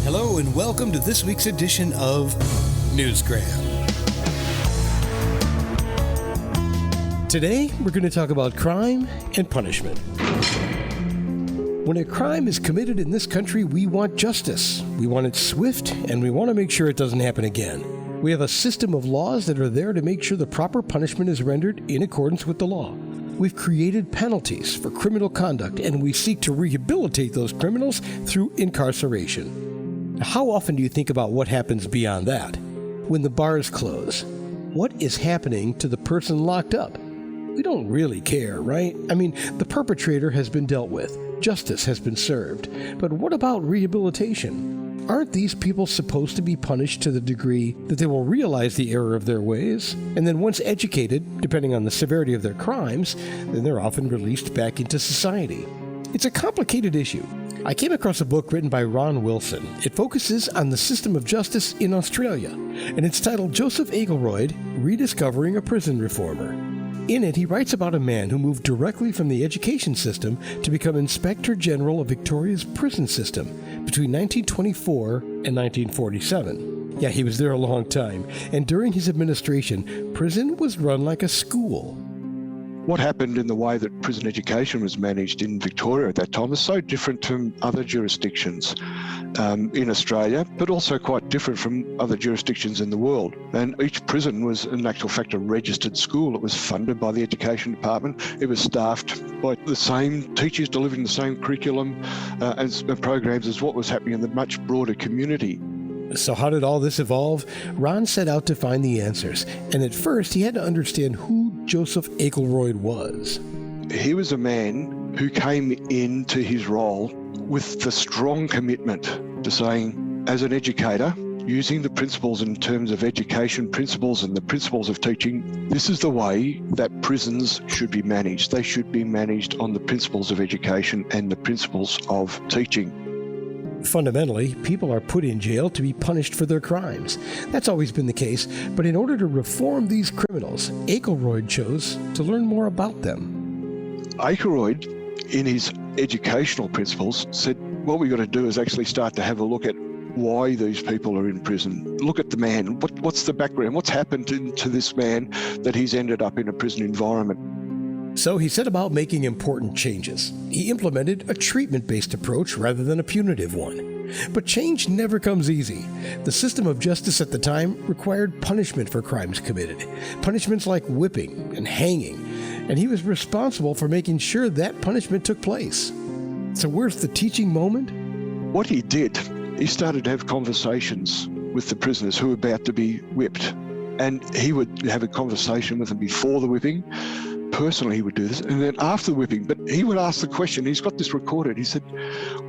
Hello and welcome to this week's edition of Newsgram. Today, we're going to talk about crime and punishment. When a crime is committed in this country, we want justice. We want it swift, and we want to make sure it doesn't happen again. We have a system of laws that are there to make sure the proper punishment is rendered in accordance with the law. We've created penalties for criminal conduct, and we seek to rehabilitate those criminals through incarceration. How often do you think about what happens beyond that? When the bars close, what is happening to the person locked up? We don't really care, right? I mean, the perpetrator has been dealt with. Justice has been served. But what about rehabilitation? Aren't these people supposed to be punished to the degree that they will realize the error of their ways? And then once educated, depending on the severity of their crimes, then they're often released back into society. It's a complicated issue. I came across a book written by Ron Wilson. It focuses on the system of justice in Australia, and it's titled Joseph Akeroyd, Rediscovering a Prison Reformer. In it, he writes about a man who moved directly from the education system to become Inspector General of Victoria's prison system between 1924 and 1947. Yeah, he was there a long time, and during his administration, prison was run like a school. What happened in the way that prison education was managed in Victoria at that time was so different from other jurisdictions in Australia, but also quite different from other jurisdictions in the world. And each prison was, in actual fact, a registered school. It was funded by the Education Department. It was staffed by the same teachers delivering the same curriculum and programs as what was happening in the much broader community. So how did all this evolve? Ron set out to find the answers, and at first he had to understand who Joseph Akeroyd was. He was a man who came into his role with the strong commitment to saying, as an educator, using the principles in terms of education principles and the principles of teaching, this is the way that prisons should be managed. They should be managed on the principles of education and the principles of teaching. Fundamentally, people are put in jail to be punished for their crimes. That's always been the case, but in order to reform these criminals, Akeroyd chose to learn more about them. Akeroyd, in his educational principles, said what we've got to do is actually start to have a look at why these people are in prison. Look at the man. What's the background? What's happened to this man that he's ended up in a prison environment? So he set about making important changes. He implemented a treatment-based approach rather than a punitive one. But change never comes easy. The system of justice at the time required punishment for crimes committed, punishments like whipping and hanging, and he was responsible for making sure that punishment took place. So where's the teaching moment? What he did, he started to have conversations with the prisoners who were about to be whipped. And he would have a conversation with them before the whipping. Personally, he would do this, and then after the whipping, but he would ask the question, he's got this recorded, he said,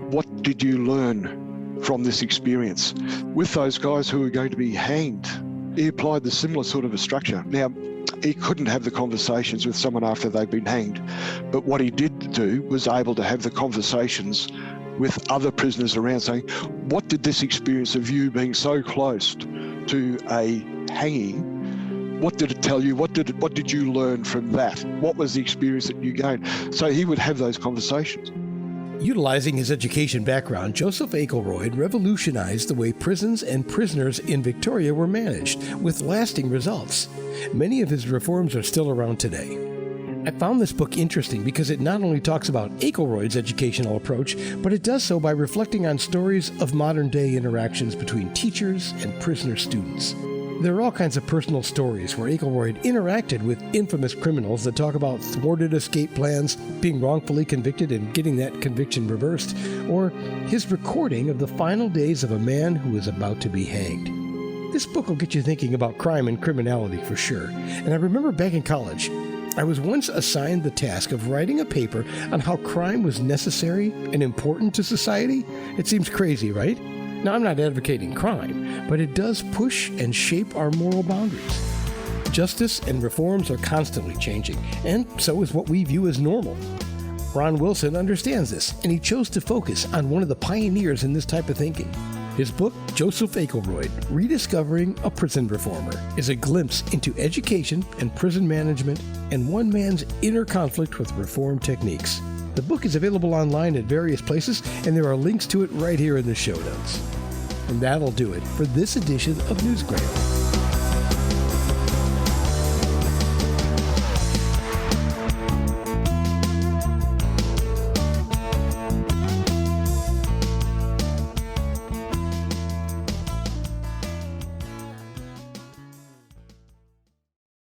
what did you learn from this experience? With those guys who were going to be hanged, he applied the similar sort of a structure. Now, he couldn't have the conversations with someone after they'd been hanged, but what he did do was able to have the conversations with other prisoners around saying, what did this experience of you being so close to a hanging, what did it tell you? What did you learn from that? What was the experience that you gained? So he would have those conversations. Utilizing his education background, Joseph Akeroyd revolutionized the way prisons and prisoners in Victoria were managed, with lasting results. Many of his reforms are still around today. I found this book interesting because it not only talks about Akeroyd's educational approach, but it does so by reflecting on stories of modern-day interactions between teachers and prisoner students. There are all kinds of personal stories where Akeroyd interacted with infamous criminals that talk about thwarted escape plans, being wrongfully convicted and getting that conviction reversed, or his recording of the final days of a man who was about to be hanged. This book will get you thinking about crime and criminality for sure. And I remember back in college, I was once assigned the task of writing a paper on how crime was necessary and important to society. It seems crazy, right? Now, I'm not advocating crime, but it does push and shape our moral boundaries. Justice and reforms are constantly changing, and so is what we view as normal. Ron Wilson understands this, and he chose to focus on one of the pioneers in this type of thinking. His book, Joseph Akeroyd, Rediscovering a Prison Reformer, is a glimpse into education and prison management and one man's inner conflict with reform techniques. The book is available online at various places, and there are links to it right here in the show notes. And that'll do it for this edition of Newsgram.